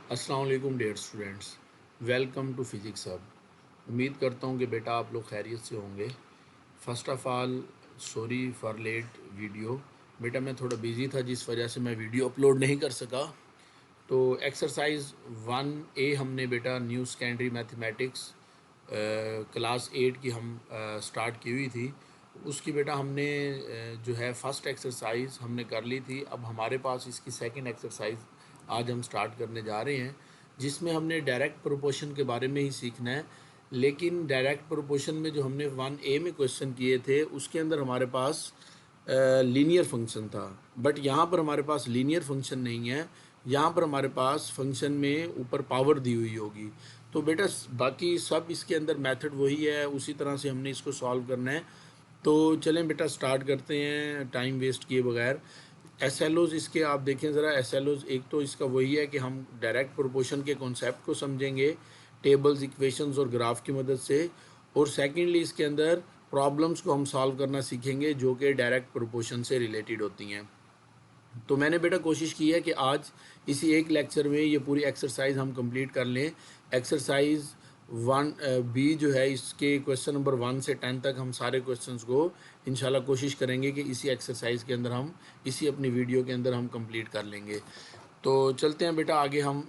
अस्सलाम वालेकुम dear students, welcome to physics hub. उम्मीद करता हूँ कि बेटा आप लोग खैरियत से होंगे। First of all sorry for late video. बेटा मैं थोड़ा बिज़ी था जिस वजह से मैं वीडियो अपलोड नहीं कर सका। तो एक्सरसाइज 1A हमने बेटा न्यू सेकेंडरी मैथमेटिक्स क्लास 8 की हम स्टार्ट की हुई थी। उसकी बेटा हमने जो है फ़र्स्ट एक्सरसाइज हमने कर ली थी। अब हमारे पास इसकी सेकंड एक्सरसाइज आज हम स्टार्ट करने जा रहे हैं, जिसमें हमने डायरेक्ट प्रोपोर्शन के बारे में ही सीखना है। लेकिन डायरेक्ट प्रोपोर्शन में जो हमने 1A में क्वेश्चन किए थे उसके अंदर हमारे पास लीनियर फंक्शन था, बट यहाँ पर हमारे पास लीनियर फंक्शन नहीं है। यहाँ पर हमारे पास फंक्शन में ऊपर पावर दी हुई होगी। तो बेटा बाकी सब इसके अंदर मेथड वही है, उसी तरह से हमने इसको सॉल्व करना है। तो चलें बेटा स्टार्ट करते हैं टाइम वेस्ट किए बगैर। एस एल ओज़ इसके आप देखें ज़रा। एस एल ओज़ एक तो इसका वही है कि हम डायरेक्ट प्रोपोर्शन के कॉन्सेप्ट को समझेंगे टेबल्स, इक्वेशंस और ग्राफ की मदद से, और सेकेंडली इसके अंदर प्रॉब्लम्स को हम सॉल्व करना सीखेंगे जो कि डायरेक्ट प्रोपोर्शन से रिलेटेड होती हैं। तो मैंने बेटा कोशिश की है कि आज इसी एक लेक्चर में ये पूरी एक्सरसाइज हम कंप्लीट कर लें। एक्सरसाइज 1B जो है इसके क्वेश्चन नंबर 1 से 10 तक हम सारे क्वेश्चंस को इंशाल्लाह कोशिश करेंगे कि इसी एक्सरसाइज के अंदर हम इसी अपनी वीडियो के अंदर हम कंप्लीट कर लेंगे। तो चलते हैं बेटा आगे। हम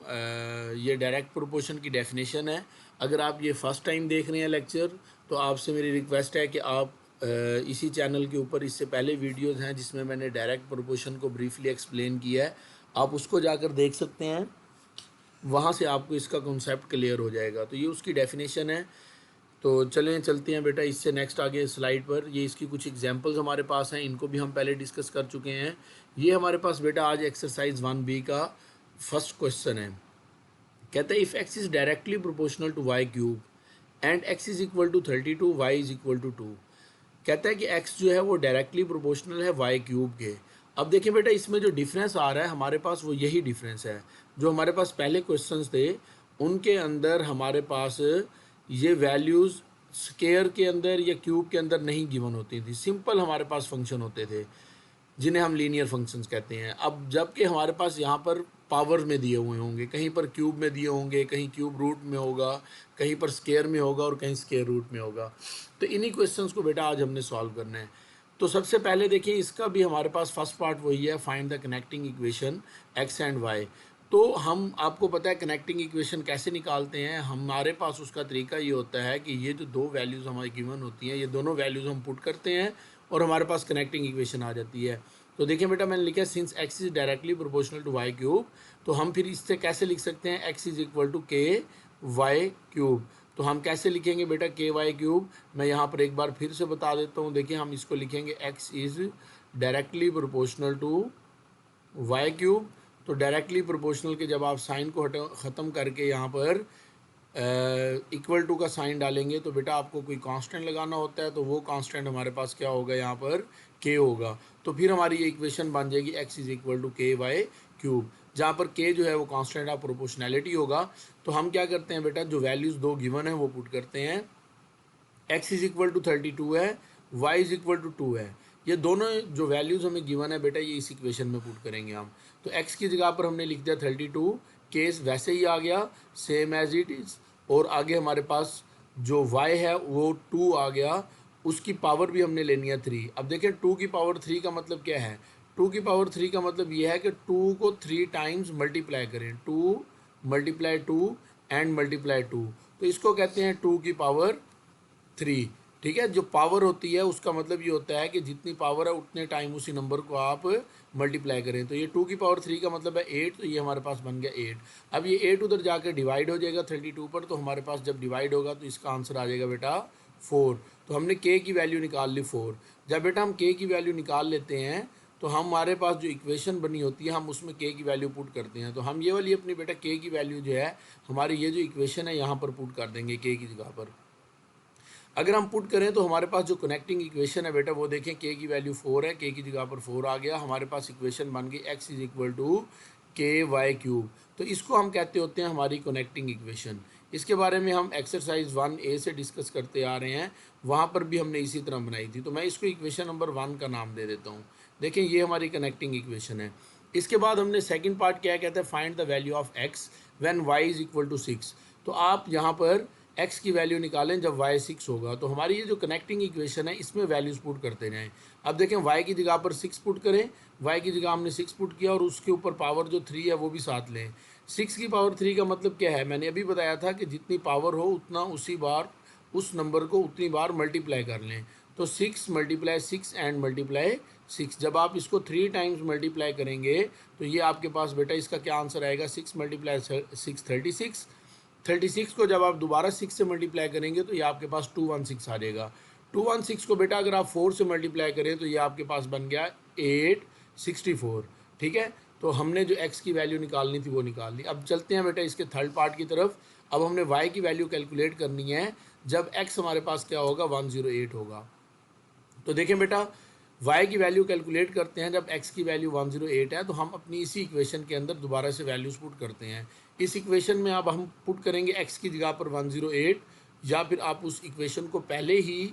ये डायरेक्ट प्रोपोर्शन की डेफिनेशन है। अगर आप ये फर्स्ट टाइम देख रहे हैं लेक्चर, तो आपसे मेरी रिक्वेस्ट है कि आप इसी चैनल के ऊपर इससे पहले वीडियोस हैं जिसमें मैंने डायरेक्ट प्रोपोर्शन को ब्रीफली एक्सप्लेन किया है, आप उसको जाकर देख सकते हैं। वहाँ से आपको इसका कॉन्सेप्ट क्लियर हो जाएगा। तो ये उसकी डेफिनेशन है। तो चलते हैं बेटा इससे नेक्स्ट आगे स्लाइड पर। ये इसकी कुछ एग्जांपल्स हमारे पास हैं, इनको भी हम पहले डिस्कस कर चुके हैं। ये हमारे पास बेटा आज एक्सरसाइज 1B का फर्स्ट क्वेश्चन है। कहता है if x is directly proportional to y cube and x is equal to 32, y is equal to 2। कहता है कि x जो है वो डायरेक्टली प्रोपोर्शनल है y क्यूब के। अब देखिए बेटा इसमें जो डिफरेंस आ रहा है हमारे पास वो यही डिफरेंस है जो हमारे पास पहले क्वेश्चंस थे उनके अंदर हमारे पास ये वैल्यूज़ स्केयर के अंदर या क्यूब के अंदर नहीं गिवन होती थी। सिंपल हमारे पास फंक्शन होते थे जिन्हें हम लीनियर फंक्शंस कहते हैं। अब जबकि हमारे पास यहाँ पर पावर में दिए हुए होंगे, कहीं पर क्यूब में दिए होंगे, कहीं क्यूब रूट में होगा, कहीं पर स्केयर में होगा और कहीं स्केयर रूट में होगा। तो इन्हीं क्वेश्चंस को बेटा आज हमने सॉल्व करना है। तो सबसे पहले देखिए इसका भी हमारे पास फर्स्ट पार्ट वही है, find the connecting equation x and y. तो हम आपको पता है कनेक्टिंग इक्वेशन कैसे निकालते हैं। हमारे पास उसका तरीका ये होता है कि ये जो दो वैल्यूज़ हमारी गिवन होती हैं ये दोनों वैल्यूज़ हम पुट करते हैं और हमारे पास कनेक्टिंग इक्वेशन आ जाती है। तो देखिए बेटा मैंने लिखा है since x is directly proportional to y cube, तो हम फिर इससे कैसे लिख सकते हैं x is equal to k y cube. तो हम कैसे लिखेंगे बेटा के वाई क्यूब, मैं यहाँ पर एक बार फिर से बता देता हूँ। देखिए हम इसको लिखेंगे x is directly proportional to y cube. तो डायरेक्टली प्रोपोर्शनल के जब आप साइन को ख़त्म करके यहाँ पर इक्वल टू का साइन डालेंगे तो बेटा आपको कोई कांस्टेंट लगाना होता है, तो वो कांस्टेंट हमारे पास क्या होगा यहाँ पर के होगा। तो फिर हमारी ये इक्वेशन बन जाएगी x is equal to k y cube, जहाँ पर के जो है वो कांस्टेंट ऑफ प्रोपोर्शनैलिटी होगा। तो हम क्या करते हैं बेटा जो वैल्यूज़ दो गिवन है वो पुट करते हैं। एक्स इज इक्वल टू 32 है, वाई इज इक्वल टू 2 है। ये दोनों जो वैल्यूज़ हमें गिवन है बेटा ये इस इक्वेशन में पुट करेंगे हम। तो एक्स की जगह पर हमने लिख दिया 32, केस वैसे ही आ गया सेम एज इट इज़। और आगे हमारे पास जो y है वो 2 आ गया, उसकी पावर भी हमने लेनी है 3। अब देखें 2 की पावर 3 का मतलब क्या है। 2 की पावर 3 का मतलब ये है कि 2 को 3 टाइम्स मल्टीप्लाई करें, 2 मल्टीप्लाई 2 एंड मल्टीप्लाई 2। तो इसको कहते हैं 2 की पावर 3। ठीक है, जो पावर होती है उसका मतलब ये होता है कि जितनी पावर है उतने टाइम उसी नंबर को आप मल्टीप्लाई करें। तो ये 2 की पावर 3 का मतलब है 8, तो ये हमारे पास बन गया 8। अब ये 8 उधर जाकर डिवाइड हो जाएगा 32 पर, तो हमारे पास जब डिवाइड होगा तो इसका आंसर आ जाएगा बेटा 4। तो हमने के की वैल्यू निकाल ली 4। जब बेटा हम के की वैल्यू निकाल लेते हैं तो हमारे पास जो इक्वेशन बनी होती है हम उसमें के की वैल्यू पुट करते हैं। तो हम ये वाली अपनी बेटा के की वैल्यू जो है हमारी ये जो इक्वेशन है यहाँ पर पुट कर देंगे के की जगह पर। अगर हम पुट करें तो हमारे पास जो कनेक्टिंग इक्वेशन है बेटा वो देखें के की वैल्यू 4 है, के की जगह पर 4 आ गया। हमारे पास इक्वेशन बन गई x is equal to k y cube. तो इसको हम कहते होते हैं हमारी कनेक्टिंग इक्वेशन। इसके बारे में हम एक्सरसाइज 1A से डिस्कस करते आ रहे हैं, वहाँ पर भी हमने इसी तरह बनाई थी। तो मैं इसको इक्वेशन नंबर 1 का नाम दे देता हूँ। देखें ये हमारी कनेक्टिंग इक्वेशन है। इसके बाद हमने सेकंड पार्ट क्या कहता है, find the value of x when y is equal to 6। तो आप यहाँ पर x की वैल्यू निकालें जब y 6 होगा। तो हमारी ये जो कनेक्टिंग इक्वेशन है इसमें वैल्यूज पुट करते जाएं। अब देखें y की जगह पर 6 पुट करें, y की जगह हमने 6 पुट किया और उसके ऊपर पावर जो 3 है वो भी साथ लें। 6 की पावर 3 का मतलब क्या है, मैंने अभी बताया था कि जितनी पावर हो उतना उसी बार उस नंबर को उतनी बार मल्टीप्लाई कर लें। तो 6 मल्टीप्लाई 6 एंड मल्टीप्लाई 6, जब आप इसको 3 टाइम्स मल्टीप्लाई करेंगे तो ये आपके पास बेटा इसका क्या आंसर आएगा, 6 मल्टीप्लाई 6 36। 36 को जब आप दोबारा 6 से मल्टीप्लाई करेंगे तो ये आपके पास 216 आ जाएगा। 216 को बेटा अगर आप 4 से मल्टीप्लाई करें तो ये आपके पास बन गया 864। ठीक है, तो हमने जो x की वैल्यू निकालनी थी वो निकाल ली। अब चलते हैं बेटा इसके थर्ड पार्ट की तरफ। अब हमने y की वैल्यू कैलकुलेट करनी है जब x हमारे पास क्या होगा, 108 होगा। तो देखें बेटा y की वैल्यू कैलकुलेट करते हैं जब x की वैल्यू 108 है, तो हम अपनी इसी इक्वेशन के अंदर दोबारा से वैल्यूज पुट करते हैं। इस इक्वेशन में अब हम पुट करेंगे x की जगह पर 108, या फिर आप उस इक्वेशन को पहले ही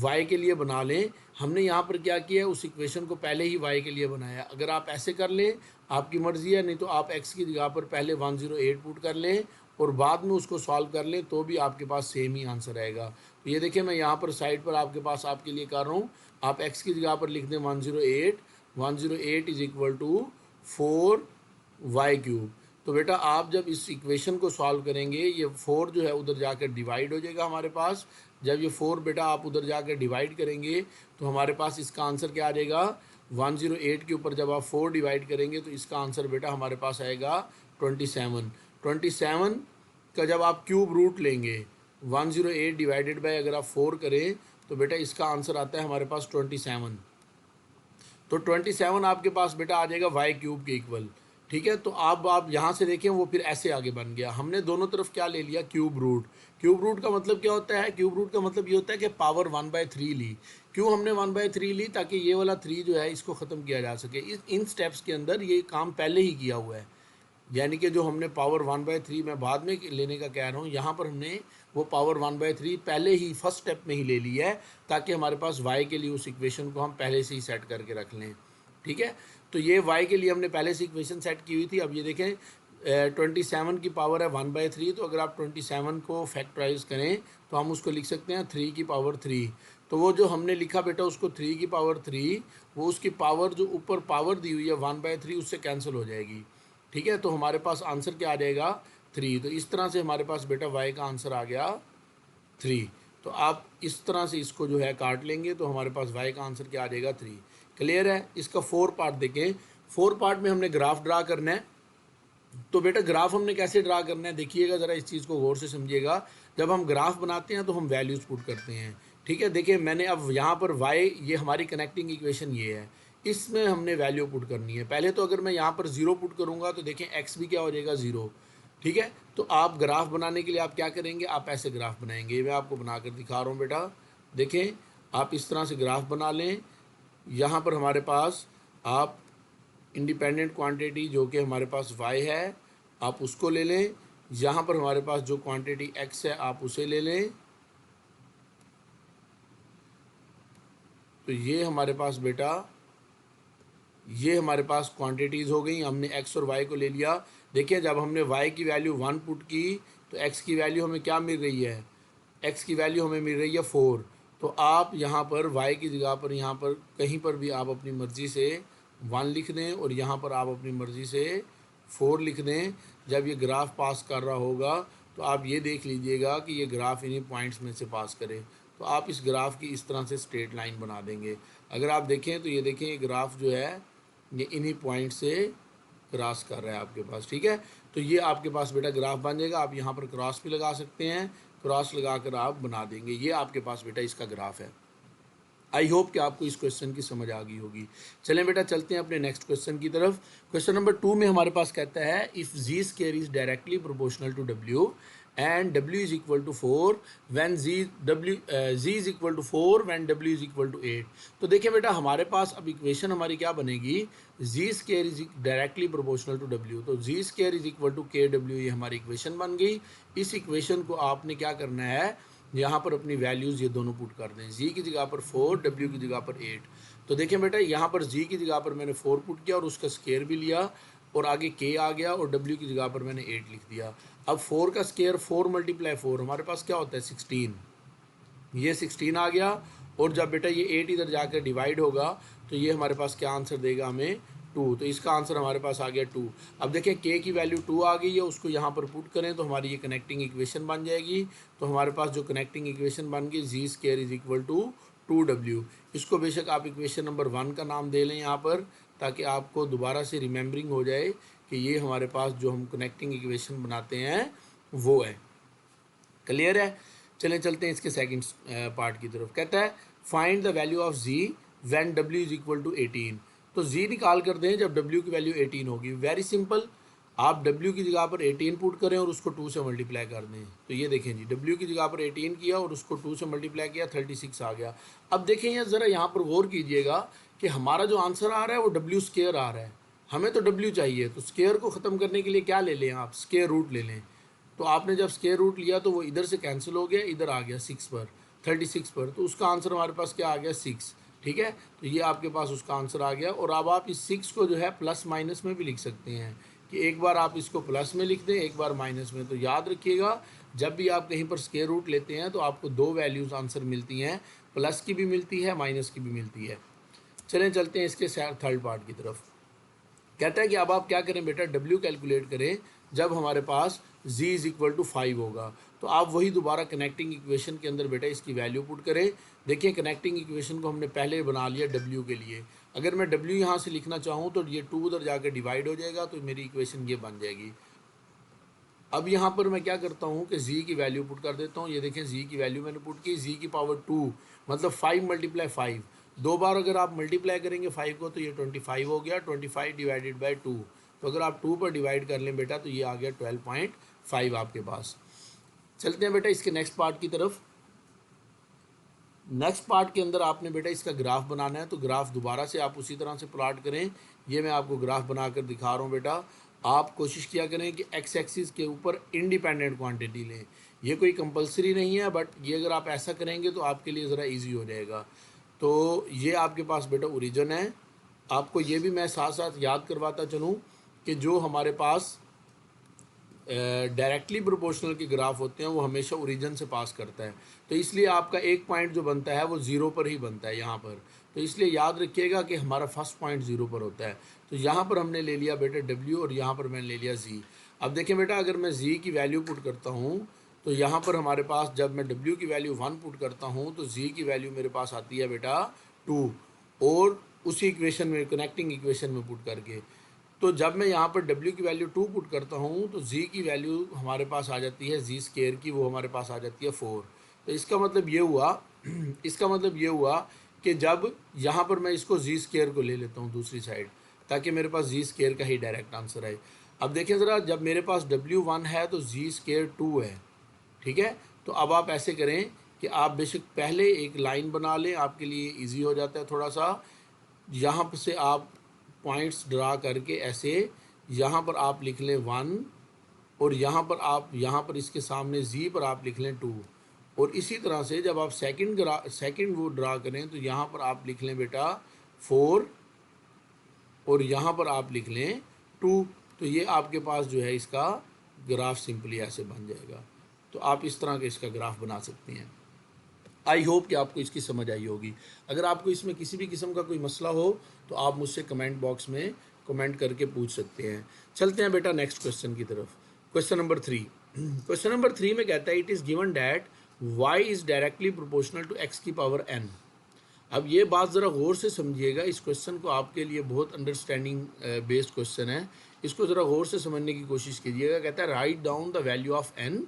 y के लिए बना लें। हमने यहाँ पर क्या किया है, उस इक्वेशन को पहले ही y के लिए बनाया। अगर आप ऐसे कर लें आपकी मर्ज़ी है, नहीं तो आप x की जगह पर पहले 108 पुट कर लें और बाद में उसको सॉल्व कर लें तो भी आपके पास सेम ही आंसर आएगा। तो ये देखिए मैं यहाँ पर साइड पर आपके पास आपके लिए कर रहा हूँ। आप x की जगह पर लिख दें 108, 108 इज इक्वल टू 4y³। तो बेटा आप जब इस इक्वेशन को सॉल्व करेंगे ये 4 जो है उधर जाकर डिवाइड हो जाएगा हमारे पास। जब ये 4 बेटा आप उधर जाकर डिवाइड करेंगे तो हमारे पास इसका आंसर क्या आ जाएगा, 108 के ऊपर जब आप 4 डिवाइड करेंगे तो इसका आंसर बेटा हमारे पास आएगा 27। 27 का जब आप क्यूब रूट लेंगे 108 डिवाइडेड बाय अगर आप 4 करें तो बेटा इसका आंसर आता है हमारे पास 27। तो 27 आपके पास बेटा आ जाएगा y³ के इक्वल। ठीक है, तो अब आप यहाँ से देखें वो फिर ऐसे आगे बन गया। हमने दोनों तरफ क्या ले लिया, क्यूब रूट। क्यूब रूट का मतलब क्या होता है, क्यूब रूट का मतलब ये होता है कि पावर 1/3 ली। क्यों हमने 1/3 ली, ताकि ये वाला 3 जो है इसको ख़त्म किया जा सके। इन स्टेप्स के अंदर ये काम पहले ही किया हुआ है, यानी कि जो हमने पावर 1/3 मैं बाद में लेने का कह रहा हूँ, यहाँ पर हमने वो पावर 1/3 पहले ही फर्स्ट स्टेप में ही ले ली है, ताकि हमारे पास y के लिए उस इक्वेशन को हम पहले से ही सेट करके रख लें। ठीक है, तो ये y के लिए हमने पहले से इक्वेशन सेट की हुई थी। अब ये देखें 27 की पावर है 1/3, तो अगर आप 27 को फैक्टराइज करें तो हम उसको लिख सकते हैं 3 की पावर 3। तो वो जो हमने लिखा बेटा उसको 3 की पावर 3, वो उसकी पावर जो ऊपर पावर दी हुई है 1/3 उससे कैंसिल हो जाएगी। ठीक है, तो हमारे पास आंसर क्या आ जाएगा, 3। तो इस तरह से हमारे पास बेटा y का आंसर आ गया 3। तो आप इस तरह से इसको जो है काट लेंगे तो हमारे पास y का आंसर क्या आ जाएगा, 3। क्लियर है। इसका 4 पार्ट देखें। 4 पार्ट में हमने ग्राफ ड्रा करना है। तो बेटा ग्राफ हमने कैसे ड्रा करना है, देखिएगा ज़रा, इस चीज़ को गौर से समझिएगा। जब हम ग्राफ बनाते हैं तो हम वैल्यूज़ पुट करते हैं। ठीक है, देखिए मैंने अब यहाँ पर y, ये हमारी कनेक्टिंग इक्वेशन ये है, इसमें हमने वैल्यू पुट करनी है। पहले तो अगर मैं यहाँ पर 0 पुट करूँगा तो देखें x भी क्या हो जाएगा, 0। ठीक है, तो आप ग्राफ बनाने के लिए आप क्या करेंगे, आप ऐसे ग्राफ बनाएंगे। मैं आपको बनाकर दिखा रहा हूँ बेटा। देखें आप इस तरह से ग्राफ बना लें। यहाँ पर हमारे पास आप इंडिपेंडेंट क्वांटिटी जो कि हमारे पास y है आप उसको ले लें। यहाँ पर हमारे पास जो क्वांटिटी x है आप उसे ले लें। तो ये हमारे पास बेटा ये हमारे पास क्वांटिटीज़ हो गई। हमने x और y को ले लिया। देखिए जब हमने y की वैल्यू 1 पुट की तो x की वैल्यू हमें क्या मिल रही है, x की वैल्यू हमें मिल रही है 4। तो आप यहाँ पर y की जगह पर यहाँ पर कहीं पर भी आप अपनी मर्ज़ी से 1 लिख दें और यहाँ पर आप अपनी मर्ज़ी से 4 लिख दें। जब ये ग्राफ पास कर रहा होगा तो आप ये देख लीजिएगा कि ये ग्राफ इन्हीं पॉइंट्स में से पास करे। तो आप इस ग्राफ की इस तरह से स्ट्रेट लाइन बना देंगे। अगर आप देखें तो ये देखें ये ग्राफ जो है ये इन्हीं पॉइंट से क्रॉस कर रहा है आपके पास। ठीक है, तो ये आपके पास बेटा ग्राफ बन जाएगा। आप यहाँ पर क्रॉस भी लगा सकते हैं, क्रॉस लगा कर आप बना देंगे। ये आपके पास बेटा इसका ग्राफ है। आई होप कि आपको इस क्वेश्चन की समझ आ गई होगी। चलें बेटा चलते हैं अपने नेक्स्ट क्वेश्चन की तरफ। क्वेश्चन नंबर 2 में हमारे पास कहता है if G square is directly proportional to W and W is equal to 4 when G is equal to 4 when W is equal to 8। तो देखिए बेटा हमारे पास अब इक्वेशन हमारी क्या बनेगी, G square is directly proportional to W. तो G square is equal to K W, ये हमारी इक्वेशन बन गई। इस इक्वेशन को आपने क्या करना है, यहाँ पर अपनी वैल्यूज़ ये दोनों पुट कर दें। जी की जगह पर 4, डब्ल्यू की जगह पर 8। तो देखें बेटा यहाँ पर जी की जगह पर मैंने 4 पुट किया और उसका स्केयर भी लिया और आगे के आ गया और डब्ल्यू की जगह पर मैंने 8 लिख दिया। अब 4 का स्केयर 4 × 4 हमारे पास क्या होता है 16, ये 16 आ गया। और जब बेटा ये 8 इधर जाकर डिवाइड होगा तो ये हमारे पास क्या आंसर देगा हमें 2, तो इसका आंसर हमारे पास आ गया 2। अब देखें के की वैल्यू 2 आ गई है, उसको यहाँ पर पुट करें तो हमारी ये कनेक्टिंग इक्वेशन बन जाएगी। तो हमारे पास जो कनेक्टिंग इक्वेशन बन गई G square is equal to 2W। इसको बेशक आप इक्वेशन नंबर 1 का नाम दे लें यहाँ पर, ताकि आपको दोबारा से रिमेंबरिंग हो जाए कि ये हमारे पास जो हम कनेक्टिंग इक्वेशन बनाते हैं वो है। क्लियर है? चलें चलते हैं इसके सेकंड पार्ट की तरफ। कहता है find the value of g when W is equal to 18। तो जी निकाल कर दें जब डब्ल्यू की वैल्यू 18 होगी। वेरी सिंपल, आप डब्ल्यू की जगह पर 18 पुट करें और उसको 2 से मल्टीप्लाई कर दें। तो ये देखें जी, डब्ल्यू की जगह पर 18 किया और उसको 2 से मल्टीप्लाई किया, 36 आ गया। अब देखें यहाँ ज़रा यहाँ पर गौर कीजिएगा कि हमारा जो आंसर आ रहा है वो डब्ल्यू स्केयर आ रहा है, हमें तो डब्ल्यू चाहिए। तो स्केयर को ख़त्म करने के लिए क्या ले लें आप, स्केयर रूट ले लें। तो आपने जब स्केयर रूट लिया तो वो इधर से कैंसिल हो गया, इधर आ गया 6 पर, 36 पर, तो उसका आंसर हमारे पास क्या आ गया 6। ठीक है, तो ये आपके पास उसका आंसर आ गया। और अब आप इस 6 को जो है प्लस माइनस में भी लिख सकते हैं कि एक बार आप इसको प्लस में लिख दें, एक बार माइनस में। तो याद रखिएगा जब भी आप कहीं पर स्केयर रूट लेते हैं तो आपको 2 वैल्यूज़ आंसर मिलती हैं, प्लस की भी मिलती है, माइनस की भी मिलती है। चलें चलते हैं इसके थर्ड पार्ट की तरफ। कहता है कि अब आप क्या करें बेटा, डब्ल्यू कैलकुलेट करें जब हमारे पास z इज इक्वल टू 5 होगा। तो आप वही दोबारा कनेक्टिंग इक्वेशन के अंदर बेटा इसकी वैल्यू पुट करें। देखिए कनेक्टिंग इक्वेशन को हमने पहले बना लिया w के लिए। अगर मैं w यहाँ से लिखना चाहूँ तो ये 2 उधर जाकर डिवाइड हो जाएगा, तो मेरी इक्वेशन ये बन जाएगी। अब यहाँ पर मैं क्या करता हूँ कि z की वैल्यू पुट कर देता हूँ। ये देखें z की वैल्यू मैंने पुट की, z की पावर 2 मतलब 5 × 5। 2 बार अगर आप मल्टीप्लाई करेंगे 5 को तो ये 25 हो गया, 25 डिवाइडेड बाई 2। तो अगर आप 2 पर डिवाइड कर लें बेटा तो ये आ गया 12.5 आपके पास। चलते हैं बेटा इसके नेक्स्ट पार्ट की तरफ। नेक्स्ट पार्ट के अंदर आपने बेटा इसका ग्राफ बनाना है। तो ग्राफ दोबारा से आप उसी तरह से प्लॉट करें। ये मैं आपको ग्राफ बनाकर दिखा रहा हूँ बेटा। आप कोशिश किया करें कि एक्स एक्सिस के ऊपर इंडिपेंडेंट क्वांटिटी लें। ये कोई कंपलसरी नहीं है, बट ये अगर आप ऐसा करेंगे तो आपके लिए ज़रा इजी हो जाएगा। तो ये आपके पास बेटा ओरिजिन है। आपको ये भी मैं साथ साथ याद करवाता चलूँ कि जो हमारे पास डायरेक्टली प्रोपोर्शनल के ग्राफ होते हैं वो हमेशा ओरिजिन से पास करता है। तो इसलिए आपका एक पॉइंट जो बनता है वो ज़ीरो पर ही बनता है यहाँ पर। तो इसलिए याद रखिएगा कि हमारा फर्स्ट पॉइंट ज़ीरो पर होता है। तो यहाँ पर हमने ले लिया बेटा डब्ल्यू और यहाँ पर मैंने ले लिया जी। अब देखें बेटा, अगर मैं जी की वैल्यू पुट करता हूँ तो यहाँ पर हमारे पास जब मैं डब्ल्यू की वैल्यू 1 पुट करता हूँ तो जी की वैल्यू मेरे पास आती है बेटा 2, और उसी इक्वेशन में कनेक्टिंग इक्वेशन में पुट करके। तो जब मैं यहाँ पर W की वैल्यू 2 पुट करता हूँ तो Z की वैल्यू हमारे पास आ जाती है Z स्केयर की, वो हमारे पास आ जाती है 4। तो इसका मतलब ये हुआ कि जब यहाँ पर मैं इसको Z स्केयर को ले लेता हूँ दूसरी साइड, ताकि मेरे पास Z स्केयर का ही डायरेक्ट आंसर आए। अब देखें ज़रा, जब मेरे पास W1 है तो Z स्केयर 2 है। ठीक है, तो अब आप ऐसे करें कि आप बेशक पहले एक लाइन बना लें, आपके लिए ईजी हो जाता है थोड़ा सा। यहाँ से आप पॉइंट्स ड्रा करके ऐसे यहाँ पर आप लिख लें 1, और यहाँ पर इसके सामने जी पर आप लिख लें 2। और इसी तरह से जब आप सेकंड वो ड्रा करें तो यहाँ पर आप लिख लें बेटा 4, और यहाँ पर आप लिख लें 2। तो ये आपके पास जो है इसका ग्राफ सिंपली ऐसे बन जाएगा। तो आप इस तरह के इसका ग्राफ बना सकते हैं। आई होप कि आपको इसकी समझ आई होगी। अगर आपको इसमें किसी भी किस्म का कोई मसला हो तो आप मुझसे कमेंट बॉक्स में कमेंट करके पूछ सकते हैं। चलते हैं बेटा नेक्स्ट क्वेश्चन की तरफ। Question number 3। क्वेश्चन नंबर 3 में कहता है it is given that y is directly proportional to x की पावर n। अब ये बात ज़रा गौर से समझिएगा, इस क्वेश्चन को आपके लिए बहुत अंडरस्टैंडिंग बेस्ड क्वेश्चन है, इसको ज़रा गौर से समझने की कोशिश कीजिएगा। कहता है write down the value of n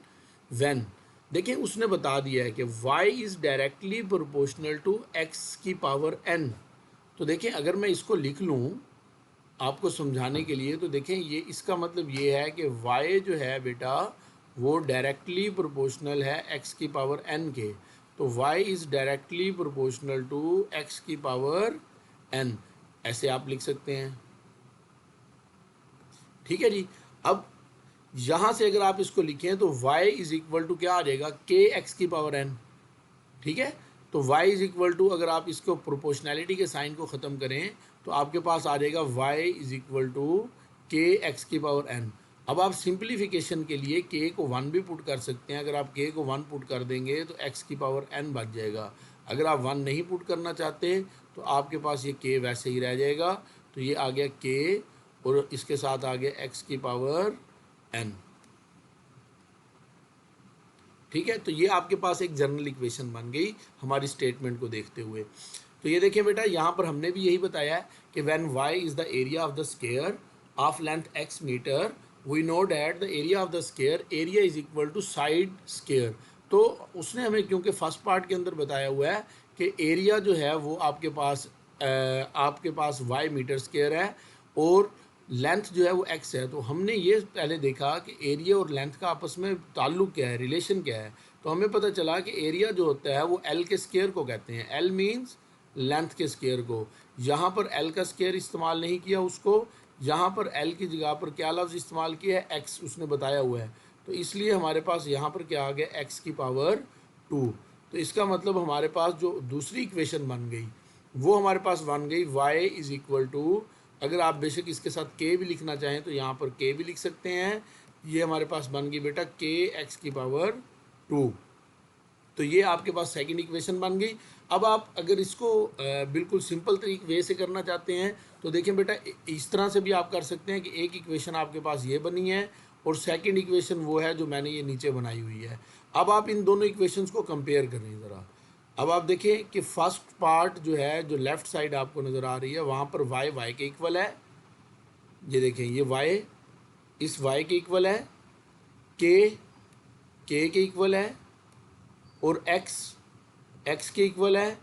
when. देखिए उसने बता दिया है कि y is directly proportional to x की पावर n। तो देखें अगर मैं इसको लिख लूँ आपको समझाने के लिए, तो देखें ये इसका मतलब ये है कि y जो है बेटा वो डायरेक्टली प्रोपोर्शनल है x की पावर n के। तो y is directly proportional to x की पावर n, ऐसे आप लिख सकते हैं। ठीक है जी। अब यहाँ से अगर आप इसको लिखें तो y इज़ इक्वल टू क्या आ जाएगा, k x की पावर n। ठीक है, तो y इज इक्वल टू, अगर आप इसको प्रोपोर्शनैलिटी के साइन को ख़त्म करें तो आपके पास आ जाएगा y इज इक्वल टू के एक्स की पावर n। अब आप सिंप्लीफिकेशन के लिए k को 1 भी पुट कर सकते हैं। अगर आप k को 1 पुट कर देंगे तो x की पावर n बच जाएगा। अगर आप 1 नहीं पुट करना चाहते तो आपके पास ये k वैसे ही रह जाएगा। तो ये आ गया k और इसके साथ आ गया x की पावर n। ठीक है, तो ये आपके पास एक जनरल इक्वेशन बन गई हमारी स्टेटमेंट को देखते हुए। तो ये देखिए बेटा, यहाँ पर हमने भी यही बताया है कि when y is the area of the square of length x metre, we know that the area of the square area is equal to side square. तो उसने हमें, क्योंकि फर्स्ट पार्ट के अंदर बताया हुआ है कि एरिया जो है वो आपके पास y मीटर स्क्वायर है और लेंथ जो है वो x है। तो हमने ये पहले देखा कि एरिया और लेंथ का आपस में ताल्लुक क्या है, रिलेशन क्या है। तो हमें पता चला कि एरिया जो होता है वो l के स्क्वायर को कहते हैं। l मीन्स लेंथ के स्क्वायर को। यहाँ पर l का स्क्वायर इस्तेमाल नहीं किया उसको, यहाँ पर l की जगह पर क्या लफ्ज़ इस्तेमाल किया है, x उसने बताया हुआ है। तो इसलिए हमारे पास यहाँ पर क्या आ गया, x की पावर 2। तो इसका मतलब हमारे पास जो दूसरी इक्वेशन बन गई वो हमारे पास बन गई y इज इक्वल टू, अगर आप बेशक इसके साथ k भी लिखना चाहें तो यहाँ पर k भी लिख सकते हैं। ये हमारे पास बन गई बेटा k x की पावर 2। तो ये आपके पास सेकंड इक्वेशन बन गई। अब आप अगर इसको बिल्कुल सिंपल तरीके वे से करना चाहते हैं तो देखें बेटा, इस तरह से भी आप कर सकते हैं कि एक इक्वेशन आपके पास ये बनी है और सेकंड इक्वेशन वो है जो मैंने ये नीचे बनाई हुई है। अब आप इन दोनों इक्वेशंस को कंपेयर करें ज़रा। अब आप देखें कि फर्स्ट पार्ट जो है, जो लेफ़्ट साइड आपको नज़र आ रही है, वहाँ पर y के इक्वल है। ये देखें, ये y इस y के इक्वल है, k के इक्वल है और x के इक्वल है।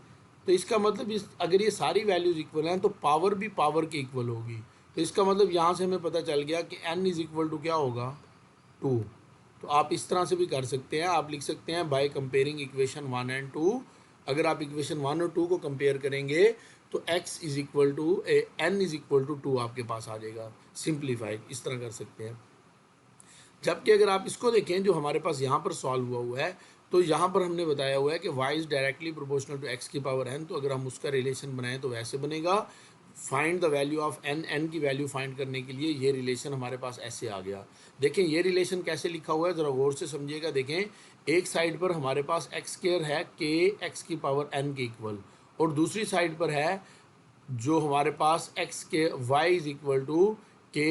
तो इसका मतलब अगर ये सारी वैल्यूज़ इक्वल हैं तो पावर भी पावर के इक्वल होगी। तो इसका मतलब यहाँ से हमें पता चल गया कि n इज़ इक्वल टू क्या होगा, 2। तो आप इस तरह से भी कर सकते हैं। आप लिख सकते हैं बाय कंपेयरिंग इक्वेशन 1 एंड 2। अगर आप इक्वेशन 1 और 2 को कंपेयर करेंगे तो x is equal to n is equal to 2 आपके पास आ जाएगा। सिंप्लीफाइड इस तरह कर सकते हैं। जबकि अगर आप इसको देखें जो हमारे पास यहाँ पर सॉल्व हुआ है, तो यहाँ पर हमने बताया हुआ है कि y is directly proportional to x की पावर n। तो अगर हम उसका रिलेशन बनाएं तो वैसे बनेगा। Find the value of n की वैल्यू फाइंड करने के लिए ये रिलेशन हमारे पास ऐसे आ गया। देखें ये रिलेशन कैसे लिखा हुआ है, ज़रा गौर से समझिएगा। देखें, एक साइड पर हमारे पास x स्क्वायर है k x की पावर n के इक्वल, और दूसरी साइड पर है जो हमारे पास y is equal to k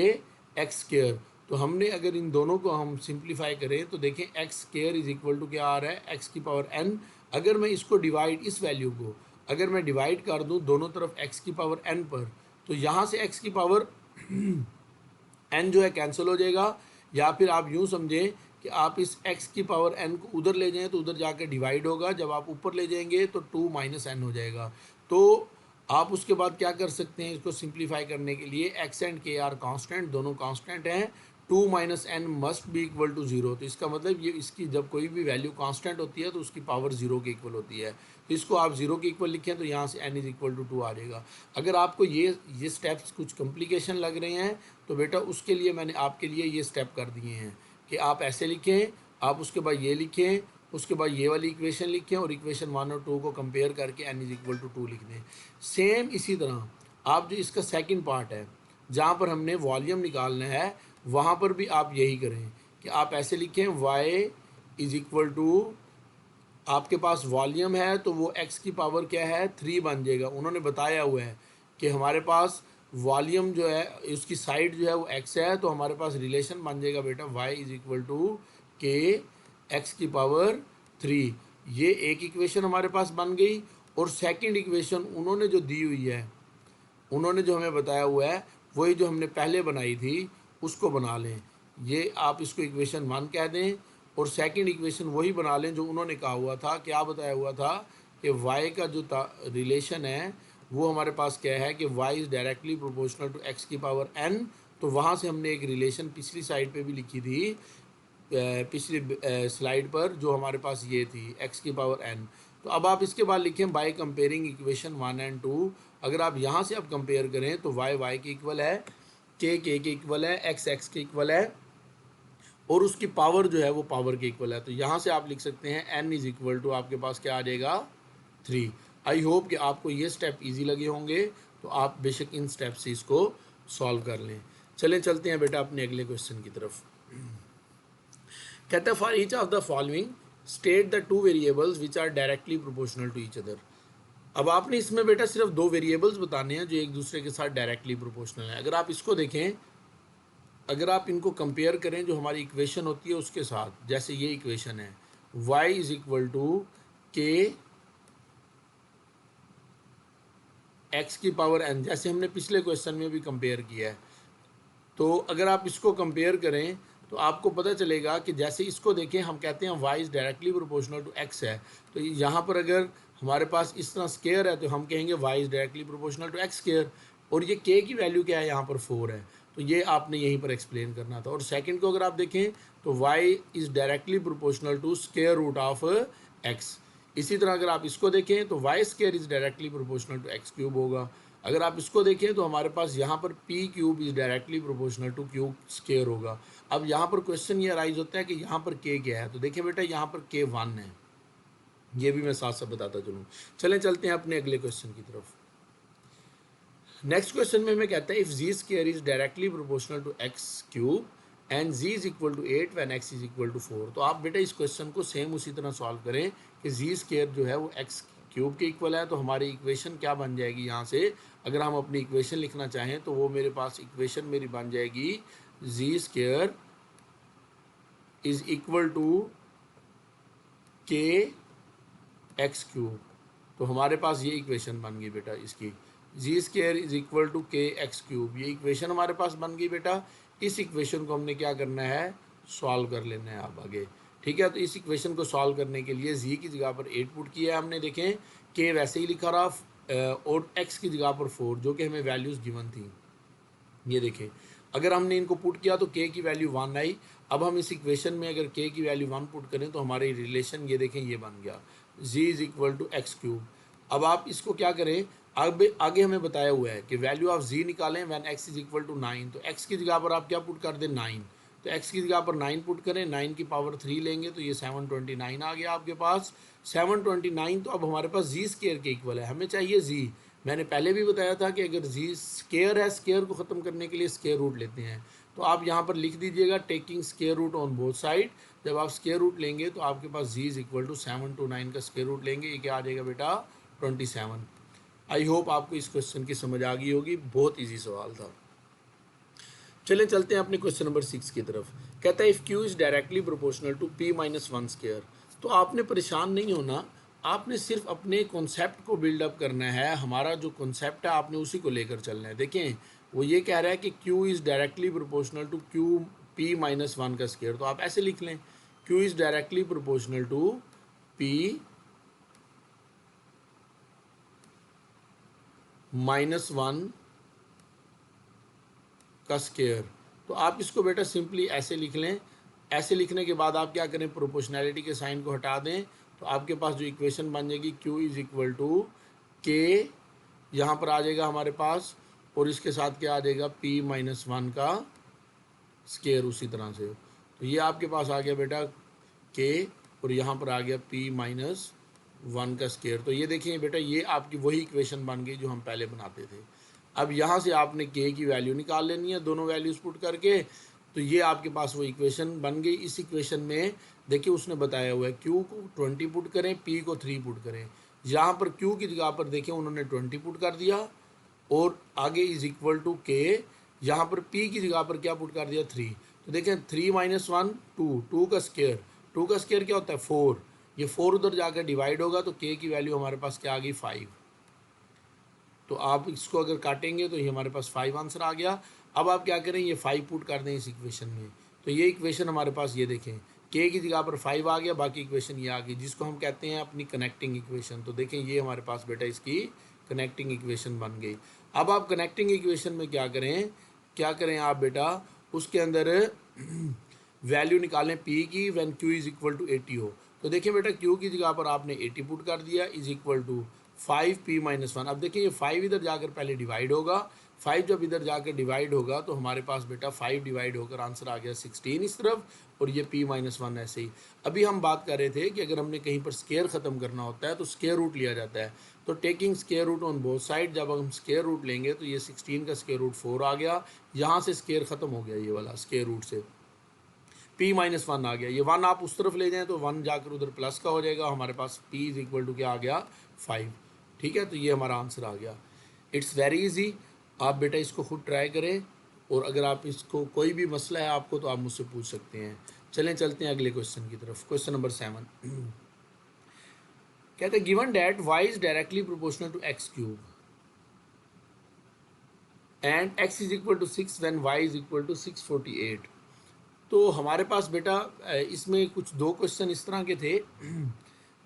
x square. तो हमने अगर इन दोनों को हम सिंप्लीफाई करें तो देखें x square is equal to क्या आ रहा है, x की पावर n। अगर मैं इसको डिवाइड, इस वैल्यू को अगर मैं डिवाइड कर दूं दोनों तरफ x की पावर n पर, तो यहाँ से x की पावर n जो है कैंसिल हो जाएगा। या फिर आप यूँ समझें कि आप इस x की पावर n को उधर ले जाएं तो उधर जाकर डिवाइड होगा। जब आप ऊपर ले जाएंगे तो 2 माइनस n हो जाएगा। तो आप उसके बाद क्या कर सकते हैं, इसको सिंप्लीफाई करने के लिए x and k are constant, दोनों कांस्टेंट हैं। 2 minus n must be equal to 0। तो इसका मतलब ये, इसकी जब कोई भी वैल्यू कांस्टेंट होती है तो उसकी पावर 0 के इक्वल होती है। तो इसको आप 0 के इक्वल लिखें तो यहाँ से n इज इक्वल टू 2 आ जाएगा। अगर आपको ये स्टेप्स कुछ कॉम्प्लिकेशन लग रहे हैं तो बेटा उसके लिए मैंने आपके लिए ये स्टेप कर दिए हैं कि आप ऐसे लिखें, आप उसके बाद ये लिखें, उसके बाद ये वाली इक्वेशन लिखें और इक्वेशन 1 और 2 को कंपेयर करके n इज इक्वल टू 2 लिख दें। सेम इसी तरह आप जो इसका सेकंड पार्ट है जहाँ पर हमने वॉल्यूम निकालना है, वहाँ पर भी आप यही करें कि आप ऐसे लिखें y इज इक्वल टू, आपके पास वॉल्यूम है तो वो x की पावर क्या है, 3 बन जाएगा। उन्होंने बताया हुआ है कि हमारे पास वॉल्यूम जो है उसकी साइड जो है वो x है, तो हमारे पास रिलेशन बन जाएगा बेटा y is equal to k x की पावर 3। ये एक इक्वेशन हमारे पास बन गई। और सेकंड इक्वेशन उन्होंने जो दी हुई है, उन्होंने जो हमें बताया हुआ है वही जो हमने पहले बनाई थी उसको बना लें। ये आप इसको इक्वेशन 1 कह दें और सेकंड इक्वेशन वही बना लें जो उन्होंने कहा हुआ था। क्या बताया हुआ था कि y का जो रिलेशन है वो हमारे पास क्या है कि y is directly proportional to x की पावर n। तो वहाँ से हमने एक रिलेशन पिछली साइड पे भी लिखी थी, पिछली स्लाइड पर, जो हमारे पास ये थी x की पावर n। तो अब आप इसके बाद लिखें बाय कंपेयरिंग इक्वेशन 1 एंड 2। अगर आप यहाँ से अब कंपेयर करें तो y के इक्वल है, k के इक्वल है, x के इक्वल है और उसकी पावर जो है वो पावर के इक्वल है। तो यहाँ से आप लिख सकते हैं n इज इक्वल टू, आपके पास क्या आ जाएगा, 3। आई होप कि आपको ये स्टेप इजी लगे होंगे, तो आप बेशक इन स्टेप से इसको सॉल्व कर लें। चलें चलते हैं बेटा अपने अगले क्वेश्चन की तरफ। कहता है for each of the following state the two variables which are directly proportional to each other. अब आपने इसमें बेटा सिर्फ दो वेरिएबल्स बताने हैं जो एक दूसरे के साथ डायरेक्टली प्रोपोर्शनल है। अगर आप इसको देखें, अगर आप इनको कंपेयर करें जो हमारी इक्वेशन होती है उसके साथ, जैसे ये इक्वेशन है y इज इक्वल टू के एक्स की पावर n, जैसे हमने पिछले क्वेश्चन में भी कंपेयर किया है। तो अगर आप इसको कंपेयर करें तो आपको पता चलेगा कि जैसे इसको देखें, हम कहते हैं y is directly proportional to x है, तो यहाँ पर अगर हमारे पास इस तरह स्केयर है तो हम कहेंगे y is directly proportional to x square, और ये k की वैल्यू क्या है, यहाँ पर 4 है, तो ये आपने यहीं पर एक्सप्लेन करना था। और सेकंड को अगर आप देखें तो y is directly proportional to square root of x। इसी तरह अगर आप इसको देखें तो y square is directly proportional to x cube होगा। अगर आप इसको देखें तो हमारे पास यहाँ पर p cube is directly proportional two cube square होगा। अब यहाँ पर क्वेश्चन ये अराइज होता है कि यहाँ पर k क्या है, तो देखिए बेटा यहाँ पर k 1 है, ये भी मैं साथ साथ बताता चलूँ। चलें चलते हैं अपने अगले क्वेश्चन की तरफ। नेक्स्ट क्वेश्चन में हमें कहता है if G square is directly proportional to x cube and G is equal to 8 when x is equal to 4। तो आप बेटा इस क्वेश्चन को सेम उसी तरह सॉल्व करें कि जी स्केयर जो है वो एक्स क्यूब के इक्वल है, तो हमारी इक्वेशन क्या बन जाएगी यहाँ से। अगर हम अपनी इक्वेशन लिखना चाहें तो वो मेरे पास इक्वेशन मेरी बन जाएगी जी स्केयर इज इक्वल टू के एक्स क्यूब। तो हमारे पास ये इक्वेशन बन गई बेटा इसकी, जी स्केयर इज इक्वल टू के एक्स क्यूब, ये इक्वेशन हमारे पास बन गई बेटा। इस इक्वेशन को हमने क्या करना है, सॉल्व कर लेना है आप आगे, ठीक है। तो इस इक्वेशन को सॉल्व करने के लिए जी की जगह पर 8 पुट किया है हमने, देखें के वैसे ही लिखा रहा और एक्स की जगह पर 4 जो कि हमें वैल्यूज़ गिवन थी। ये देखें अगर हमने इनको पुट किया तो के की वैल्यू 1 आई। अब हम इस इक्वेशन में अगर के की वैल्यू 1 पुट करें तो हमारी रिलेशन ये देखें ये बन गया G is equal to x cube. अब आप इसको क्या करें, अब आगे हमें बताया हुआ है कि वैल्यू ऑफ जी निकालें when x is equal to 9, तो एक्स की जगह पर आप क्या पुट कर दें 9, तो एक्स की जगह पर 9 पुट करें, 9 की पावर 3 लेंगे तो ये 729 आ गया आपके पास। 729 तो अब हमारे पास जी स्केयर के इक्वल है, हमें चाहिए जी। मैंने पहले भी बताया था कि अगर जी स्केयर है, स्केयर को ख़त्म करने के लिए स्केयर रूट लेते हैं, तो आप यहाँ पर लिख दीजिएगा taking square root on both side. जब आप स्केयर रूट लेंगे तो आपके पास जी इज इक्वल टू 729 का स्केयर रूट लेंगे, ये क्या आ जाएगा बेटा 27। आई होप आपको इस क्वेश्चन की समझ आ गई होगी, बहुत ईजी सवाल था। चलें चलते हैं अपने क्वेश्चन नंबर 6 की तरफ। कहता है if Q is directly proportional to p minus 1 square. तो आपने परेशान नहीं होना, आपने सिर्फ अपने कॉन्सेप्ट को बिल्डअप करना है। हमारा जो कॉन्सेप्ट है आपने उसी को लेकर चलना है। देखें वो ये कह रहा है कि q is directly proportional to q p minus 1 का स्केयर, तो आप ऐसे लिख लें q is directly proportional to p minus 1 का स्केयर। तो आप इसको बेटा सिंपली ऐसे लिख लें। ऐसे लिखने के बाद आप क्या करें, प्रोपोर्शनैलिटी के साइन को हटा दें, तो आपके पास जो इक्वेशन बन जाएगी q इज़ इक्वल टू के, यहाँ पर आ जाएगा हमारे पास, और इसके साथ क्या आ जाएगा p माइनस 1 का स्केयर उसी तरह से। तो ये आपके पास आ गया बेटा k, और यहाँ पर आ गया p माइनस 1 का स्केयर। तो ये देखिए बेटा ये आपकी वही इक्वेशन बन गई जो हम पहले बनाते थे। अब यहाँ से आपने k की वैल्यू निकाल लेनी है दोनों वैल्यूज़ पुट करके, तो ये आपके पास वो इक्वेशन बन गई। इस इक्वेशन में देखिए उसने बताया हुआ है q को 20 पुट करें, p को 3 पुट करें। यहाँ पर q की जगह पर देखिए उन्होंने 20 पुट कर दिया, और आगे इज इक्वल टू k, यहाँ पर p की जगह पर क्या पुट कर दिया 3। तो देखें 3 माइनस 1 2 का स्केयर, 2 का स्केयर क्या होता है 4, ये 4 उधर जाकर डिवाइड होगा तो k की वैल्यू हमारे पास क्या आ गई 5। तो आप इसको अगर काटेंगे तो ये हमारे पास 5 आंसर आ गया। अब आप क्या करें, ये 5 पुट कर दें इस इक्वेशन में, तो ये इक्वेशन हमारे पास ये देखें k की जगह पर 5 आ गया, बाकी इक्वेशन ये आ गई जिसको हम कहते हैं अपनी कनेक्टिंग इक्वेशन। तो देखें ये हमारे पास बेटा इसकी कनेक्टिंग इक्वेशन बन गई। अब आप कनेक्टिंग इक्वेशन में क्या करें आप बेटा, उसके अंदर वैल्यू निकालें p की when q is equal to 80 हो। तो देखिए बेटा q की जगह पर आपने 80 पुट कर दिया is equal to 5p minus 1। अब देखिए ये 5 इधर जाकर पहले डिवाइड होगा, 5 जब इधर जाकर डिवाइड होगा तो हमारे पास बेटा 5 डिवाइड होकर आंसर आ गया 16 इस तरफ, और ये p-1 ऐसे ही। अभी हम बात कर रहे थे कि अगर हमने कहीं पर स्केयर ख़त्म करना होता है तो स्केयर रूट लिया जाता है। तो taking square root on both side, जब हम स्केयर रूट लेंगे तो ये 16 का स्केयर रूट 4 आ गया, यहाँ से स्केयर ख़त्म हो गया, ये वाला स्केयर रूट से p-1 आ गया। ये 1 आप उस तरफ ले जाएं तो 1 जाकर उधर प्लस का हो जाएगा, हमारे पास p इज इक्वल टू क्या आ गया 5। ठीक है, तो ये हमारा आंसर आ गया। इट्स वेरी इजी, आप बेटा इसको खुद ट्राई करें, और अगर आप इसको कोई भी मसला है आपको तो आप मुझसे पूछ सकते हैं। चलें चलते हैं अगले क्वेश्चन की तरफ। क्वेश्चन नंबर 7 कहते हैं given that y is directly proportional to x cube and x is equal to 6 when y is equal to 648। तो हमारे पास बेटा इसमें कुछ दो क्वेश्चन इस तरह के थे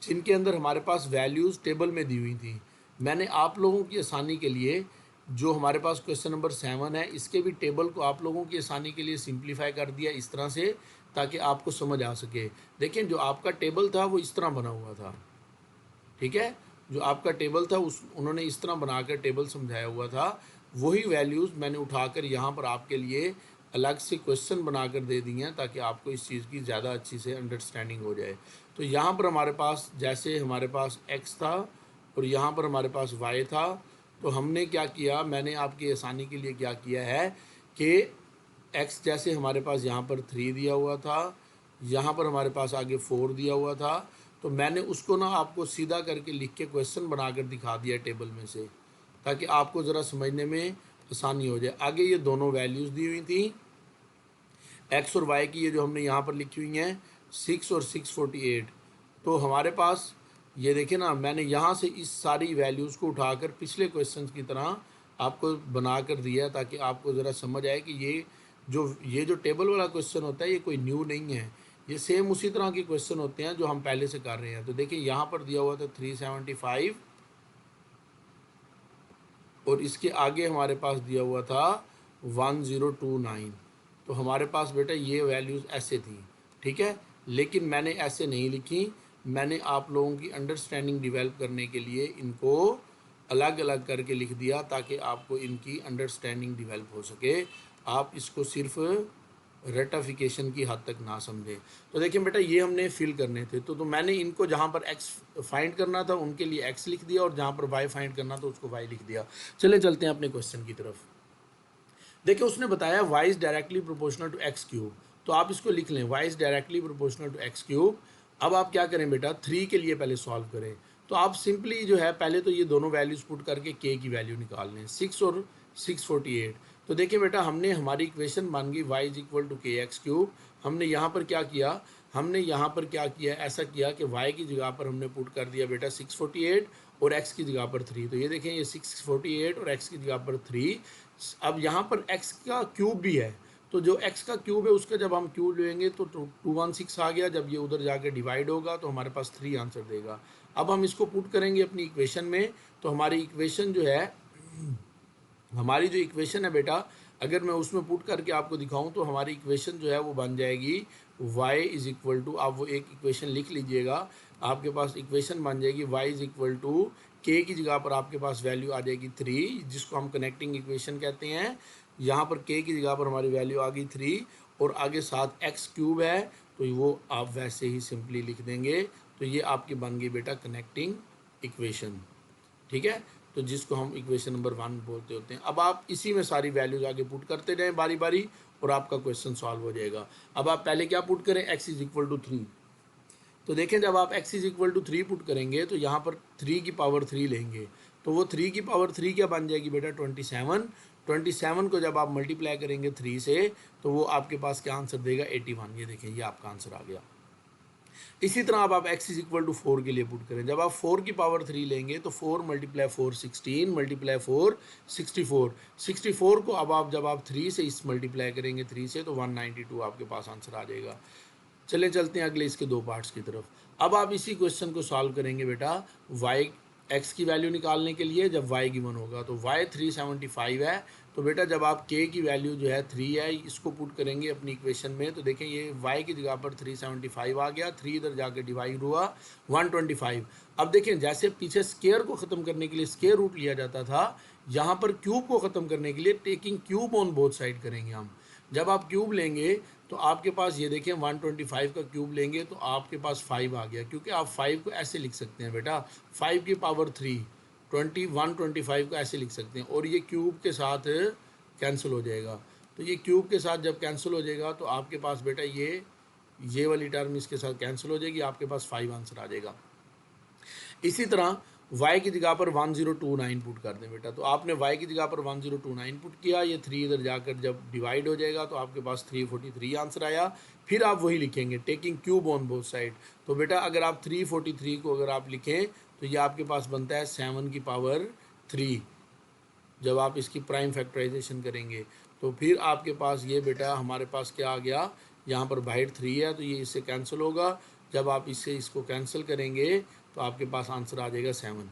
जिनके अंदर हमारे पास वैल्यूज़ टेबल में दी हुई थी। मैंने आप लोगों की आसानी के लिए जो हमारे पास क्वेश्चन नंबर 7 है, इसके भी टेबल को आप लोगों की आसानी के लिए सिंप्लीफाई कर दिया इस तरह से, ताकि आपको समझ आ सके। देखिए जो आपका टेबल था वो इस तरह बना हुआ था, ठीक है, जो आपका टेबल था उस उन्होंने इस तरह बनाकर टेबल समझाया हुआ था। वही वैल्यूज़ मैंने उठाकर यहाँ पर आपके लिए अलग से क्वेश्चन बनाकर दे दिए हैं, ताकि आपको इस चीज़ की ज़्यादा अच्छी से अंडरस्टैंडिंग हो जाए। तो यहाँ पर हमारे पास जैसे हमारे पास x था और यहाँ पर हमारे पास y था, तो हमने क्या किया, मैंने आपकी आसानी के लिए क्या किया है कि x जैसे हमारे पास यहाँ पर 3 दिया हुआ था, यहाँ पर हमारे पास आगे 4 दिया हुआ था, तो मैंने उसको ना आपको सीधा करके लिख के क्वेश्चन बनाकर दिखा दिया टेबल में से, ताकि आपको ज़रा समझने में आसानी हो जाए। आगे ये दोनों वैल्यूज़ दी हुई थी x और y की, ये जो हमने यहाँ पर लिखी हुई हैं 6 और 648। तो हमारे पास ये देखें ना, मैंने यहाँ से इस सारी वैल्यूज़ को उठाकर पिछले क्वेश्चन की तरह आपको बना कर दिया, ताकि आपको ज़रा समझ आए कि ये जो टेबल वाला क्वेश्चन होता है ये कोई न्यू नहीं है, ये सेम उसी तरह के क्वेश्चन होते हैं जो हम पहले से कर रहे हैं। तो देखिए यहाँ पर दिया हुआ था 375 और इसके आगे हमारे पास दिया हुआ था 1029। तो हमारे पास बेटा ये वैल्यूज़ ऐसे थी, ठीक है, लेकिन मैंने ऐसे नहीं लिखी, मैंने आप लोगों की अंडरस्टैंडिंग डेवलप करने के लिए इनको अलग अलग करके लिख दिया, ताकि आपको इनकी अंडरस्टैंडिंग डेवलप हो सके, आप इसको सिर्फ रेटाफिकेशन की हद तक ना समझें। तो देखिए बेटा ये हमने फिल करने थे, तो मैंने इनको जहाँ पर x फाइंड करना था उनके लिए x लिख दिया, और जहाँ पर y फाइंड करना था उसको y लिख दिया। चले चलते हैं अपने क्वेश्चन की तरफ। देखिए उसने बताया y is directly proportional to x cube, तो आप इसको लिख लें y is directly proportional to x cube. अब आप क्या करें बेटा, 3 के लिए पहले सॉल्व करें। तो आप सिंपली जो है पहले तो ये दोनों वैल्यूज़ पुट करके k की वैल्यू निकाल लें, 6 और 648। तो देखिए बेटा हमने हमारी इक्वेशन मान गई y इज इक्वल टू के एक्स क्यूब। हमने यहाँ पर क्या किया, हमने यहाँ पर क्या किया, ऐसा किया कि y की जगह पर हमने पुट कर दिया बेटा 648 और x की जगह पर 3। तो ये देखें ये 648 और x की जगह पर 3। अब यहाँ पर x का क्यूब भी है, तो जो x का क्यूब है उसका जब हम क्यूब लेंगे तो 216 आ गया। जब ये उधर जाके डिवाइड होगा तो हमारे पास 3 आंसर देगा। अब हम इसको पुट करेंगे अपनी इक्वेशन में, तो हमारी इक्वेशन जो है, हमारी जो इक्वेशन है बेटा, अगर मैं उसमें पुट करके आपको दिखाऊं तो हमारी इक्वेशन जो है वो बन जाएगी y इज़ इक्वल टू, आप वो एक इक्वेशन लिख लीजिएगा, आपके पास इक्वेशन बन जाएगी y is equal to k की जगह पर आपके पास वैल्यू आ जाएगी 3, जिसको हम कनेक्टिंग इक्वेशन कहते हैं। यहाँ पर k की जगह पर हमारी वैल्यू आ गई 3 और आगे साथ x क्यूब है, तो वो आप वैसे ही सिंपली लिख देंगे। तो ये आपकी बन गई बेटा कनेक्टिंग इक्वेशन, ठीक है, तो जिसको हम इक्वेशन नंबर 1 बोलते होते हैं। अब आप इसी में सारी वैल्यूज आगे पुट करते जाएं बारी बारी और आपका क्वेश्चन सॉल्व हो जाएगा। अब आप पहले क्या पुट करें, x इज इक्वल टू 3। तो देखें जब आप x is equal to 3 put करेंगे तो यहाँ पर 3 की पावर 3 लेंगे, तो वो 3 की पावर 3 क्या बन जाएगी बेटा 27। 27 को जब आप मल्टीप्लाई करेंगे 3 से तो वो आपके पास क्या आंसर देगा 81। ये देखें ये आपका आंसर आ गया। इसी तरह अब आप x इज इक्वल टू 4 के लिए पुट करें, जब आप 4 की पावर 3 लेंगे तो 4 मल्टीप्लाई 4 16 मल्टीप्लाई 4 64। 64 को अब आप जब आप 3 से इस मल्टीप्लाई करेंगे 3 से तो 192 आपके पास आंसर आ जाएगा। चले चलते हैं अगले इसके दो पार्ट्स की तरफ। अब आप इसी क्वेश्चन को सॉल्व करेंगे बेटा y x की वैल्यू निकालने के लिए, जब y गिवन होगा तो y 375 है, तो बेटा जब आप k की वैल्यू जो है 3 है, इसको पुट करेंगे अपनी इक्वेशन में, तो देखें ये y की जगह पर 375 आ गया, 3 इधर जाके डिवाइड हुआ 125। अब देखें जैसे पीछे स्केयर को ख़त्म करने के लिए स्केयर रूट लिया जाता था, यहाँ पर क्यूब को ख़त्म करने के लिए taking cube on both side करेंगे हम। जब आप क्यूब लेंगे तो आपके पास ये देखें 125 का क्यूब लेंगे तो आपके पास 5 आ गया, क्योंकि आप 5 को ऐसे लिख सकते हैं बेटा 5 की पावर 3 125 को ऐसे लिख सकते हैं, और ये क्यूब के साथ कैंसिल हो जाएगा। तो ये क्यूब के साथ जब कैंसिल हो जाएगा तो आपके पास बेटा ये वाली टर्म इसके साथ कैंसिल हो जाएगी, आपके पास 5 आंसर आ जाएगा। इसी तरह y की जगह पर 1029 पुट कर दें बेटा, तो आपने y की जगह पर 1029 पुट किया, ये 3 इधर जाकर जब डिवाइड हो जाएगा तो आपके पास 343 आंसर आया। फिर आप वही लिखेंगे taking cube on both side. तो बेटा अगर आप 343 को अगर आप लिखें तो ये आपके पास बनता है 7 की पावर 3 जब आप इसकी प्राइम फैक्टराइजेशन करेंगे। तो फिर आपके पास ये बेटा हमारे पास क्या आ गया, यहाँ पर बाहर 3 है तो ये इससे कैंसिल होगा, जब आप इससे इसको कैंसिल करेंगे तो आपके पास आंसर आ जाएगा 7।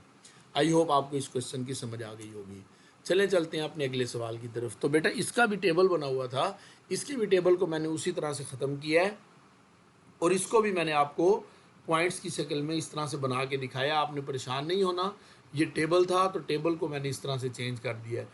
आई होप आपको इस क्वेश्चन की समझ आ गई होगी। चलें चलते हैं अपने अगले सवाल की तरफ। तो बेटा इसका भी टेबल बना हुआ था, इसके भी टेबल को मैंने उसी तरह से ख़त्म किया है, और इसको भी मैंने आपको पॉइंट्स की शक्ल में इस तरह से बना के दिखाया। आपने परेशान नहीं होना, ये टेबल था तो टेबल को मैंने इस तरह से चेंज कर दिया है।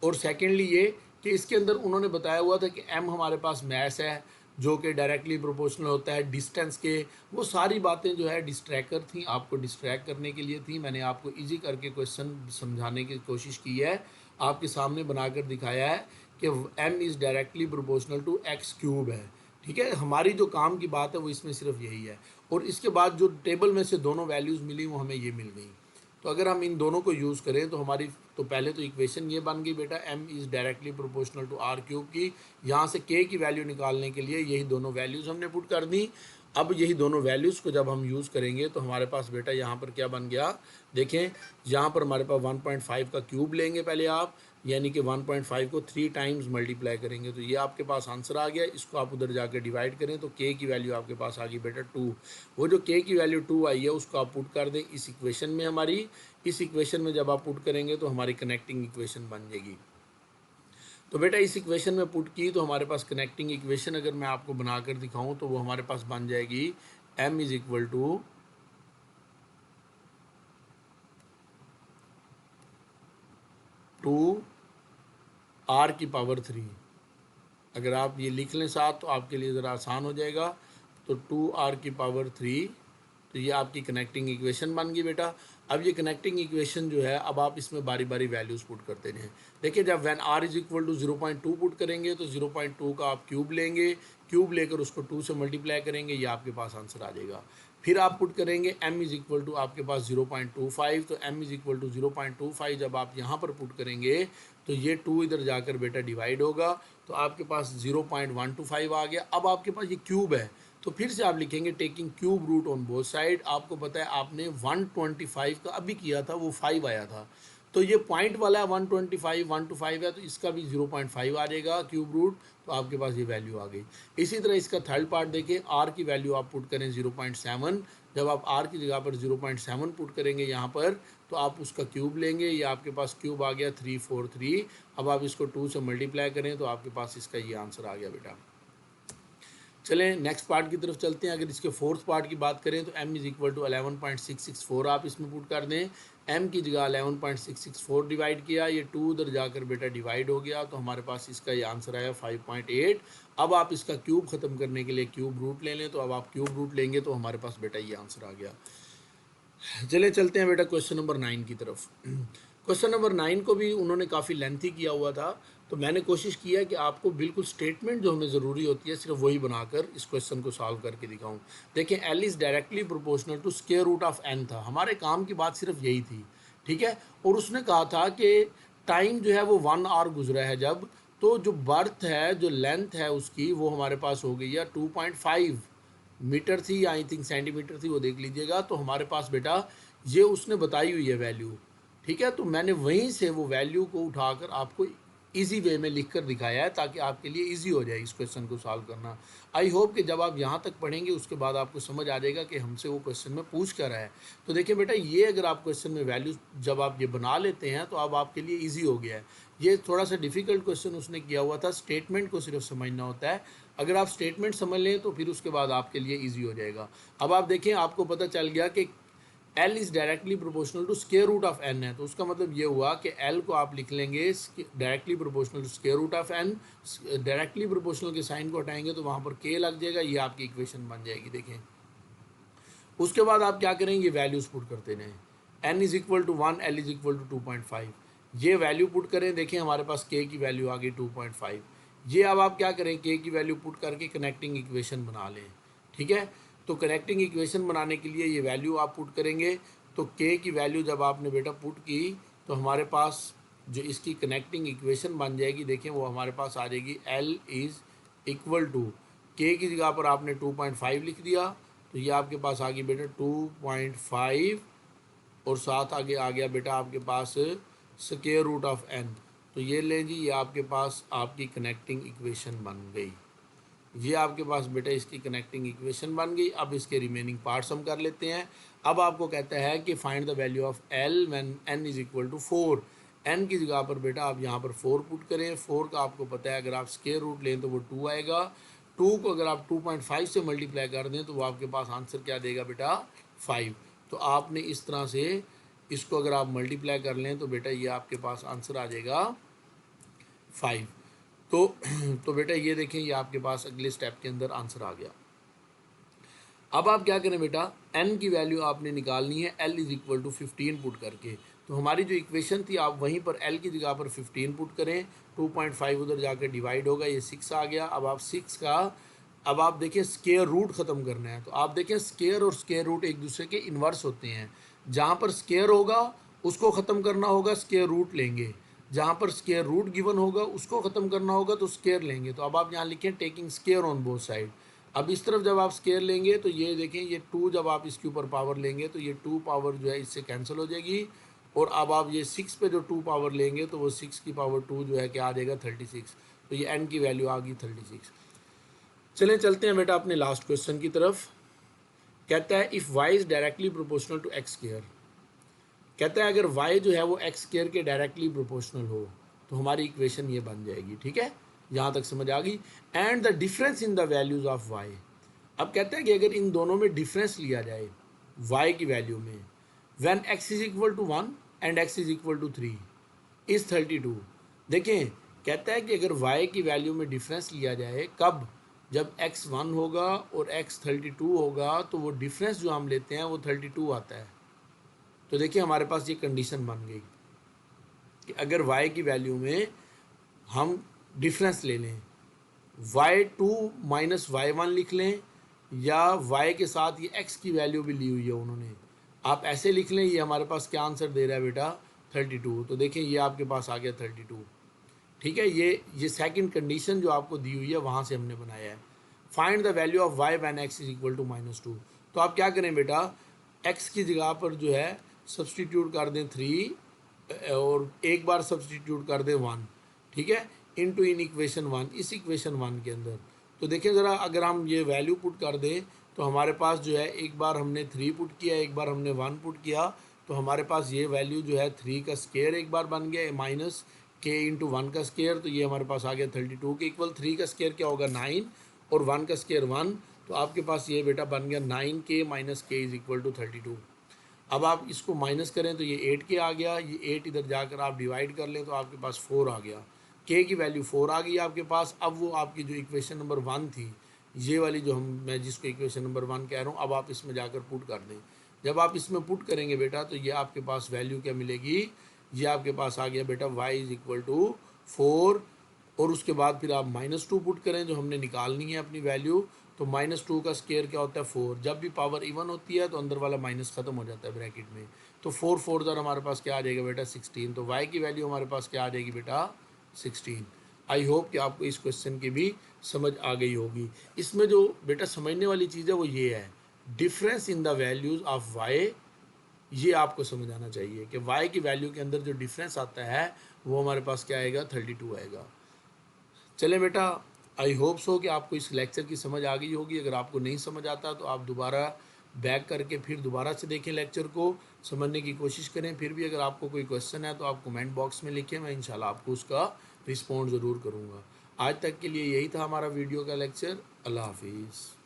और सेकेंडली ये कि इसके अंदर उन्होंने बताया हुआ था कि m हमारे पास मैस है जो कि डायरेक्टली प्रोपोर्शनल होता है डिस्टेंस के, वो सारी बातें जो है डिस्ट्रैक्टर थी, आपको डिस्ट्रैक्ट करने के लिए थी। मैंने आपको इजी करके क्वेश्चन समझाने की कोशिश की है, आपके सामने बनाकर दिखाया है कि m is directly proportional to x cube है। ठीक है, हमारी जो काम की बात है वो इसमें सिर्फ यही है। और इसके बाद जो टेबल में से दोनों वैल्यूज़ मिली वो हमें ये मिल गई। तो अगर हम इन दोनों को यूज़ करें तो हमारी तो पहले तो इक्वेशन ये बन गई बेटा m is directly proportional to r cube की। यहाँ से k की वैल्यू निकालने के लिए यही दोनों वैल्यूज़ हमने पुट कर दी। अब यही दोनों वैल्यूज़ को जब हम यूज़ करेंगे तो हमारे पास बेटा यहाँ पर क्या बन गया, देखें यहाँ पर हमारे पास 1.5 का क्यूब लेंगे पहले आप, यानी कि 1.5 को 3 टाइम्स मल्टीप्लाई करेंगे तो ये आपके पास आंसर आ गया। इसको आप उधर जाकर डिवाइड करें तो k की वैल्यू आपके पास आ गई बेटा 2। वो जो k की वैल्यू 2 आई है उसको आप पुट कर दें इस इक्वेशन में हमारी। इस इक्वेशन में जब आप पुट करेंगे तो हमारी कनेक्टिंग इक्वेशन बन जाएगी। तो बेटा इस इक्वेशन में पुट की तो हमारे पास कनेक्टिंग इक्वेशन अगर मैं आपको बनाकर दिखाऊं तो वो हमारे पास बन जाएगी m is equal to 2 r की पावर 3। अगर आप ये लिख लें साथ तो आपके लिए ज़रा आसान हो जाएगा। तो 2r की पावर 3, तो ये आपकी कनेक्टिंग इक्वेशन बन गई बेटा। अब ये कनेक्टिंग इक्वेशन जो है अब आप इसमें बारी बारी वैल्यूज़ पुट करते रहें। देखिए जब when r is equal to 0.2 put करेंगे तो 0.2 का आप क्यूब लेंगे, क्यूब लेकर उसको 2 से मल्टीप्लाई करेंगे, ये आपके पास आंसर आ जाएगा। फिर आप पुट करेंगे m इज़ इक्वल टू आपके पास 0.25, तो m इज़ इक्वल टू 0.25 जब आप यहाँ पर पुट करेंगे तो ये 2 इधर जाकर बेटा डिवाइड होगा तो आपके पास 0.125 आ गया। अब आपके पास ये क्यूब है तो फिर से आप लिखेंगे taking cube root on both side. आपको पता है आपने 125 का अभी किया था वो 5 आया था, तो ये पॉइंट वाला है 125 है तो इसका भी 0.5 आ जाएगा क्यूब रूट, तो आपके पास ये वैल्यू आ गई। इसी तरह इसका थर्ड पार्ट देखें, आर की वैल्यू आप पुट करें 0.7। जब आप आर की जगह पर 0.7 पुट करेंगे यहाँ पर तो आप उसका क्यूब लेंगे, ये आपके पास क्यूब आ गया 343। अब आप इसको 2 से मल्टीप्लाई करें तो आपके पास इसका ये आंसर आ गया बेटा। चलें नेक्स्ट पार्ट की तरफ चलते हैं। अगर इसके फोर्थ पार्ट की बात करें तो m इज़ इक्वल टू 11.664 आप इसमें पुट कर दें। m की जगह 11.664 डिवाइड किया, ये 2 उधर जाकर बेटा डिवाइड हो गया तो हमारे पास इसका ये आंसर आया 5.8। अब आप इसका क्यूब ख़त्म करने के लिए क्यूब रूट ले लें, तो अब आप क्यूब रूट लेंगे तो हमारे पास बेटा ये आंसर आ गया। चले चलते हैं बेटा क्वेश्चन नंबर 9 की तरफ। क्वेश्चन नंबर 9 को भी उन्होंने काफ़ी लेंथी किया हुआ था, तो मैंने कोशिश किया कि आपको बिल्कुल स्टेटमेंट जो हमें ज़रूरी होती है सिर्फ वही बनाकर इस क्वेश्चन को सॉल्व करके दिखाऊं। देखें L is directly proportional to square root of n था, हमारे काम की बात सिर्फ यही थी, ठीक है। और उसने कहा था कि टाइम जो है वो 1 आवर गुजरा है जब, तो जो बर्थ है जो लेंथ है उसकी वो हमारे पास हो गई है 2.5 मीटर थी, आई थिंक सेंटीमीटर थी, वो देख लीजिएगा। तो हमारे पास बेटा ये उसने बताई हुई है वैल्यू, ठीक है। तो मैंने वहीं से वो वैल्यू को उठाकर आपको इजी वे में लिख कर दिखाया है ताकि आपके लिए इजी हो जाए इस क्वेश्चन को सॉल्व करना। आई होप कि जब आप यहाँ तक पढ़ेंगे उसके बाद आपको समझ आ जाएगा कि हमसे वो क्वेश्चन में पूछ कर रहा है। तो देखिए बेटा ये अगर आप क्वेश्चन में वैल्यू जब आप ये बना लेते हैं तो अब आपके लिए ईजी हो गया है। ये थोड़ा सा डिफिकल्ट क्वेश्चन उसने किया हुआ था, स्टेटमेंट को सिर्फ समझना होता है। अगर आप स्टेटमेंट समझ लें तो फिर उसके बाद आपके लिए ईजी हो जाएगा। अब आप देखें, आपको पता चल गया कि L is directly proportional to square root of n है, तो उसका मतलब ये हुआ कि L को आप लिख लेंगे directly proportional to square root of n। Directly proportional के साइन को हटाएंगे तो वहाँ पर k लग जाएगा, ये आपकी इक्वेशन बन जाएगी। देखें, उसके बाद आप क्या करेंगे, वैल्यूज़ पुट करते रहें। n is equal to 1, L is equal to 2.5, ये वैल्यू पुट करें। देखें हमारे पास k की वैल्यू आ गई 2.5। ये अब आप क्या करें, k की वैल्यू पुट करके कनेक्टिंग इक्वेशन बना लें। ठीक है, तो कनेक्टिंग इक्वेशन बनाने के लिए ये वैल्यू आप पुट करेंगे। तो k की वैल्यू जब आपने बेटा पुट की तो हमारे पास जो इसकी कनेक्टिंग इक्वेशन बन जाएगी, देखें वो हमारे पास आ जाएगी L is equal to, k की जगह पर आपने 2.5 लिख दिया, तो ये आपके पास आ गई बेटा 2.5 और साथ आगे आ गया बेटा आपके पास स्क्वायर रूट ऑफ n। तो ये लें जी, ये आपके पास आपकी कनेक्टिंग इक्वेशन बन गई। ये आपके पास बेटा इसकी कनेक्टिंग इक्वेशन बन गई। अब इसके रिमेनिंग पार्ट्स हम कर लेते हैं। अब आपको कहता है कि find the value of L when n is equal to 4। n की जगह पर बेटा आप यहाँ पर 4 पुट करें। 4 का आपको पता है अगर आप स्क्वायर रूट लें तो वो 2 आएगा। 2 को अगर आप 2.5 से मल्टीप्लाई कर दें तो वो आपके पास आंसर क्या देगा बेटा, 5। तो आपने इस तरह से इसको अगर आप मल्टीप्लाई कर लें तो बेटा ये आपके पास आंसर आ जाएगा 5। तो बेटा ये देखें, ये आपके पास अगले स्टेप के अंदर आंसर आ गया। अब आप क्या करें बेटा, n की वैल्यू आपने निकालनी है L is equal to 15 put करके। तो हमारी जो इक्वेशन थी आप वहीं पर L की जगह पर 15 पुट करें। 2.5 उधर जाकर डिवाइड होगा, ये 6 आ गया। अब आप 6 का, अब आप देखें स्क्वायर रूट ख़त्म करना है। तो आप देखें स्क्वायर और स्क्वायर रूट एक दूसरे के इन्वर्स होते हैं। जहाँ पर स्क्वायर होगा उसको ख़त्म करना होगा, स्क्वायर रूट लेंगे। जहाँ पर स्क्वायर रूट गिवन होगा उसको ख़त्म करना होगा तो स्क्वायर लेंगे। तो अब आप यहाँ लिखें taking square on both side. अब इस तरफ जब आप स्क्वायर लेंगे तो ये देखें, ये 2 जब आप इसके ऊपर पावर लेंगे तो ये 2 पावर जो है इससे कैंसिल हो जाएगी। और अब आप ये 6 पे जो 2 पावर लेंगे तो वो 6 की पावर 2 जो है क्या आ जाएगा, 36। तो ये n की वैल्यू आ गई 36। चलें चलते हैं बेटा अपने लास्ट क्वेश्चन की तरफ। कहता है if y is directly proportional to x square. कहता है अगर y जो है वो एक्स स्क्वायर के डायरेक्टली प्रोपोर्शनल हो तो हमारी इक्वेशन ये बन जाएगी। ठीक है, यहाँ तक समझ आ गई। And the difference in the values of y। अब कहता है कि अगर इन दोनों में डिफरेंस लिया जाए y की वैल्यू में, when x is equal to 1 and x is equal to 3 is 32। देखें, कहता है कि अगर y की वैल्यू में डिफरेंस लिया जाए, कब, जब x 1 होगा और x 32 होगा, तो वो डिफरेंस जो हम लेते हैं वो 32 आता है। तो देखिए हमारे पास ये कंडीशन बन गई कि अगर y की वैल्यू में हम डिफरेंस ले लें, y2 माइनस y1 लिख लें, या y के साथ ये x की वैल्यू भी ली हुई है उन्होंने, आप ऐसे लिख लें। ये हमारे पास क्या आंसर दे रहा है बेटा, 32। तो देखें ये आपके पास आ गया 32। ठीक है, ये सेकंड कंडीशन जो आपको दी हुई है वहाँ से हमने बनाया है। Find the value of y when x is equal to -2। तो आप क्या करें बेटा, x की जगह पर जो है सब्सटीट्यूट कर दें 3 और एक बार सब्सटीट्यूट कर दें 1। ठीक है, इनटू इन इक्वेशन 1, इस इक्वेशन 1 के अंदर। तो देखिए ज़रा, अगर हम ये वैल्यू पुट कर दें तो हमारे पास जो है एक बार हमने 3 पुट किया, एक बार हमने 1 पुट किया, तो हमारे पास ये वैल्यू जो है 3 का स्क्वायर एक बार बन गया माइनस k इंटू 1 का स्क्वायर। तो ये हमारे पास आ गया 32 के इक्वल। 3 का स्क्वायर क्या होगा, 9, और 1 का स्क्वायर 1। तो आपके पास ये बेटा बन गया 9k minus k is equal to 32। अब आप इसको माइनस करें तो ये 8k आ गया, ये 8 इधर जाकर आप डिवाइड कर लें तो आपके पास 4 आ गया। k की वैल्यू 4 आ गई आपके पास। अब वो आपकी जो इक्वेशन नंबर 1 थी, ये वाली जो मैं जिसको इक्वेशन नंबर 1 कह रहा हूँ, अब आप इसमें जाकर पुट कर दें। जब आप इसमें पुट करेंगे बेटा तो ये आपके पास वैल्यू क्या मिलेगी, ये आपके पास आ गया बेटा y इज़ इक्वल टू 4। और उसके बाद फिर आप -2 पुट करें जो हमने निकालनी है अपनी वैल्यू। तो -2 का स्क्वायर क्या होता है, 4। जब भी पावर इवन होती है तो अंदर वाला माइनस ख़त्म हो जाता है ब्रैकेट में। तो 4 4 दर हमारे पास क्या आ जाएगा बेटा, 16। तो y की वैल्यू हमारे पास क्या आ जाएगी बेटा, 16। आई होप कि आपको इस क्वेश्चन की भी समझ आ गई होगी। इसमें जो बेटा समझने वाली चीज़ है वो ये है, difference in the values of y। ये आपको समझ आना चाहिए कि y की वैल्यू के अंदर जो डिफरेंस आता है वो हमारे पास क्या आएगा, 32 आएगा। चलें बेटा, आई होप सो कि आपको इस लेक्चर की समझ आ गई होगी। अगर आपको नहीं समझ आता तो आप दोबारा बैक करके फिर दोबारा से देखें, लेक्चर को समझने की कोशिश करें। फिर भी अगर आपको कोई क्वेश्चन है तो आप कमेंट बॉक्स में लिखें, मैं इंशाल्लाह आपको उसका रिस्पॉन्ड ज़रूर करूँगा। आज तक के लिए यही था हमारा वीडियो का लेक्चर। अल्लाह हाफिज़।